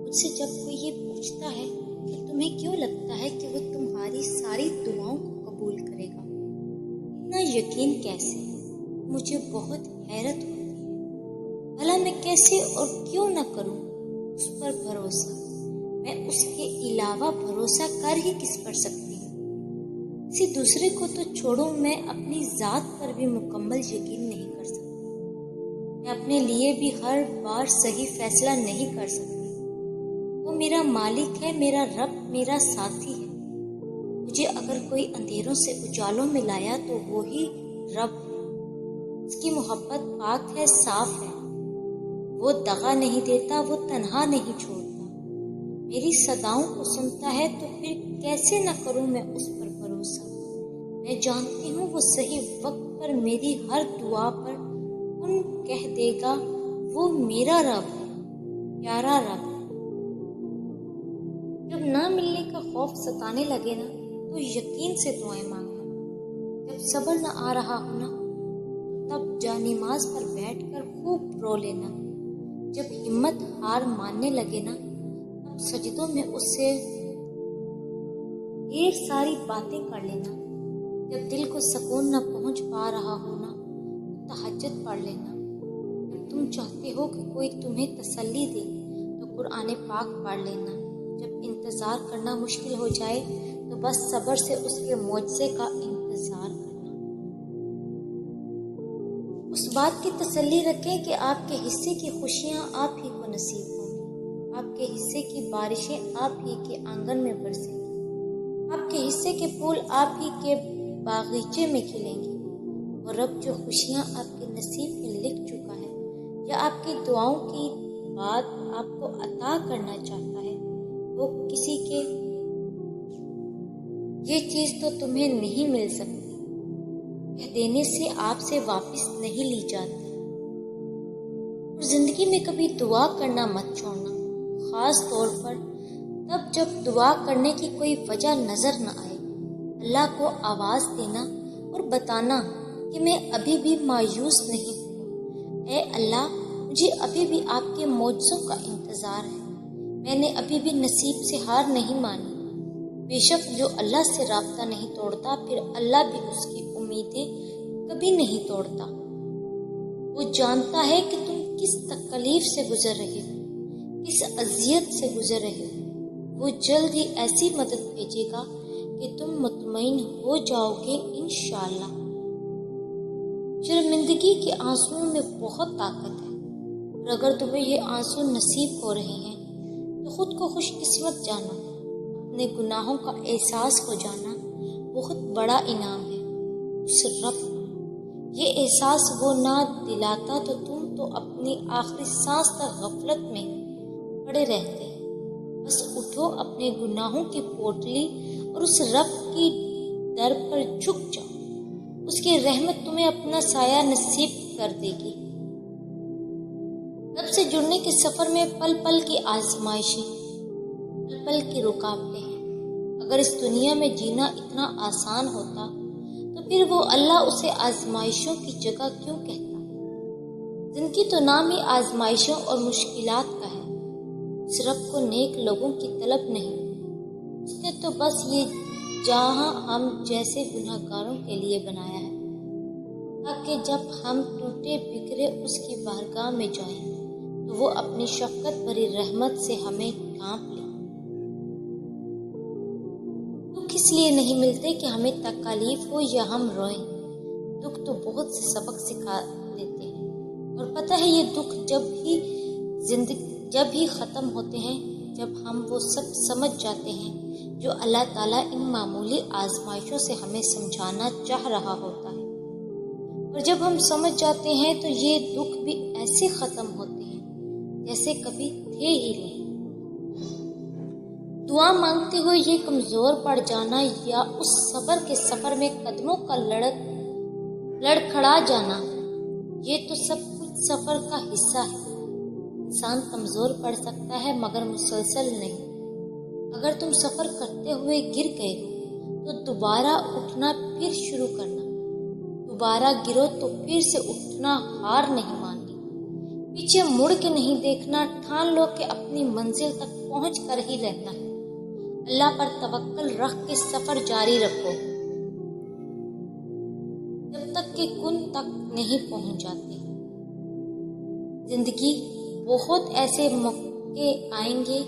مجھ سے جب کوئی یہ پوچھتا ہے کہ تمہیں کیوں لگتا ہے کہ وہ تمہاری ساری دعاؤں کو قبول کرے گا، اتنا یقین کیسے؟ مجھے بہت حیرت ہوتی ہے۔ بھلا میں کیسے اور کیوں نہ کروں اس پر بھروسہ؟ میں اس کے علاوہ بھروسہ کر ہی کس پر سکتی ہوں؟ کسی دوسرے کو تو چھوڑو، میں اپنی ذات پر بھی مکمل یقین نہیں کر سکتی۔ میں اپنے لیے بھی ہر بار صحیح فیصلہ نہیں کر سکتی۔ وہ میرا مالک ہے، میرا رب، میرا ساتھی ہے۔ مجھے اگر کوئی اندھیروں سے اجالوں میں لایا تو وہی رب ہے۔ اس کی محبت پاک ہے، صاف ہے۔ وہ دغا نہیں دیتا، وہ تنہا نہیں چھوڑتا۔ میری صداؤں کو سنتا ہے، تو پھر کیسے نہ کروں میں اس پر بھروسہ؟ میں جانتی ہوں وہ صحیح وقت پر میری ہر دعا پر کن کہہ دے گا۔ وہ میرا رب ہے، پیارا رب ہے۔ جب نہ ملنے کا خوف ستانے لگے نا، تو یقین سے دعائیں مانگنا۔ جب صبر نہ آ رہا ہو نا، تب جانماز پر بیٹھ کر خوب رو لینا۔ جب ہمت ہار ماننے لگے نا، تب سجدوں میں اس سے ڈھیر ساری باتیں کر لینا۔ جب دل کو سکون نہ پہنچ پا رہا ہو نا، تو تہجد پڑھ لینا۔ جب تم چاہتے ہو کہ کوئی تمہیں تسلی دے، تو قرآن پاک پڑھ لینا۔ جب انتظار کرنا مشکل ہو جائے، تو بس صبر سے اس کے معجزے کا انتظار کرنا۔ اس بات کی تسلی رکھیں کہ آپ کے حصے کی خوشیاں آپ ہی کو نصیب ہوں گی۔ آپ کے حصے کی بارشیں آپ ہی کے آنگن میں برسیں گی۔ آپ کے حصے کے پھول آپ ہی کے باغیچے میں کھلیں گے۔ اور رب جو خوشیاں آپ کے نصیب میں لکھ چکا ہے، یا آپ کی دعاؤں کی بات آپ کو عطا کرنا چاہتا ہے، وہ کسی کے یہ چیز تو تمہیں نہیں مل سکتی، کہہ دینے سے آپ سے واپس نہیں لی جاتی۔ اور زندگی میں کبھی دعا کرنا مت چھوڑنا، خاص طور پر تب جب دعا کرنے کی کوئی وجہ نظر نہ آئے۔ اللہ کو آواز دینا اور بتانا کہ میں ابھی بھی مایوس نہیں ہوں۔ اے اللہ، مجھے ابھی بھی آپ کے معجزوں کا انتظار ہے۔ میں نے ابھی بھی نصیب سے ہار نہیں مانی۔ بے شک جو اللہ سے رابطہ نہیں توڑتا، پھر اللہ بھی اس کی امیدیں کبھی نہیں توڑتا۔ وہ جانتا ہے کہ تم کس تکلیف سے گزر رہے ہو، کس اذیت سے گزر رہے ہو۔ وہ جلد ہی ایسی مدد بھیجے گا کہ تم مطمئن ہو جاؤ گے انشاءاللہ۔ شرمندگی کے آنسوؤں میں بہت طاقت ہے، اور اگر تمہیں یہ آنسو نصیب ہو رہے ہیں تو خود کو خوش قسمت جانو۔ اپنے گناہوں کا احساس ہو جانا بہت بڑا انعام ہے اس رب کا۔ یہ احساس وہ نہ دلاتا تو تم تو اپنی آخری سانس تک غفلت میں پڑے رہتے۔ بس اٹھو، اپنے گناہوں کی پوٹلی اور اس رب کی در پر جھک جاؤ۔ اس کی رحمت تمہیں اپنا سایہ نصیب کر دے گی۔ رب سے جڑنے کے سفر میں پل پل کی آزمائشیں، پل پل کی رکاوٹیں ہیں۔ اگر اس دنیا میں جینا اتنا آسان ہوتا، تو پھر وہ اللہ اسے آزمائشوں کی جگہ کیوں کہتا؟ زندگی تو نام ہی آزمائشوں اور مشکلات کا ہے۔ اس رب کو نیک لوگوں کی طلب نہیں، اس نے تو بس یہ جہاں ہم جیسے گناہ گاروں کے لیے بنایا ہے، تاکہ جب ہم ٹوٹے بکھرے اس کی بارگاہ میں جائیں تو وہ اپنی شفقت بھری رحمت سے ہمیں ڈھانپ لے۔ دکھ اس لیے نہیں ملتے کہ ہمیں تکلیف ہو یا ہم روئیں۔ دکھ تو بہت سے سبق سکھا دیتے ہیں، اور پتہ ہے یہ دکھ جب ہی ختم ہوتے ہیں، جب ہم وہ سب سمجھ جاتے ہیں جو اللہ تعالیٰ ان معمولی آزمائشوں سے ہمیں سمجھانا چاہ رہا ہوتا ہے۔ اور جب ہم سمجھ جاتے ہیں تو یہ دکھ بھی ایسے ختم ہوتے ہیں جیسے کبھی تھے ہی نہیں۔ دعا مانگتے ہوئے یہ کمزور پڑ جانا، یا اس صبر کے سفر میں قدموں کا لڑکھڑا جانا، یہ تو سب کچھ سفر کا حصہ ہے۔ انسان کمزور پڑ سکتا ہے مگر مسلسل نہیں۔ اگر تم سفر کرتے ہوئے گر گئے ہو تو دوبارہ اٹھنا پھر شروع کرنا، دوبارہ گرو تو پھر سے اٹھنا، ہار نہیں ماننی۔ پیچھے مڑ کے نہیں دیکھنا، ٹھان لو کہ اپنی منزل تک پہنچ کر ہی رہنا ہے۔ اللہ پر توکل رکھ کے سفر جاری رکھو جب تک کہ کن تک نہیں پہنچ جاتے۔ زندگی بہت ایسے موقع آئیں گے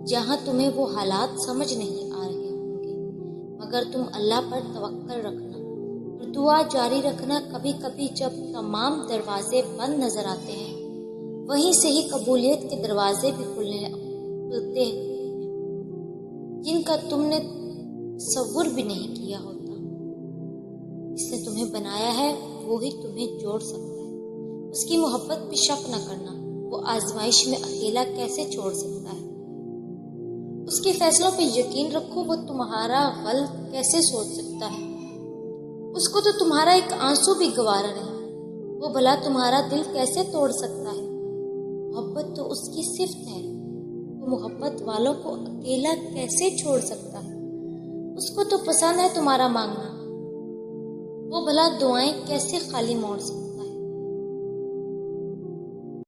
جہاں تمہیں وہ حالات سمجھ نہیں آ رہے ہوں گے، مگر تم اللہ پر توکل رکھنا اور دعا جاری رکھنا۔ کبھی کبھی جب تمام دروازے بند نظر آتے ہیں، وہیں سے ہی قبولیت کے دروازے بھی کھلتے ہیں جن کا تم نے تصور بھی نہیں کیا ہوتا۔ جس نے تمہیں بنایا ہے وہی تمہیں جوڑ سکتا ہے۔ اس کی محبت پہ شک نہ کرنا، وہ آزمائش میں اکیلا کیسے چھوڑ سکتا ہے۔ اس کے فیصلوں پہ یقین رکھو، وہ تمہارا غلط کیسے سوچ سکتا ہے۔ اس کو تو تمہارا ایک آنسو بھی گوارا نہیں، وہ بھلا تمہارا دل کیسے توڑ سکتا ہے۔ محبت تو اس کی صفت ہے، وہ محبت والوں کو اکیلا کیسے چھوڑ سکتا ہے۔ اس کو تو پسند ہے تمہارا مانگنا، وہ بھلا دعائیں کیسے خالی موڑ سکتا ہے۔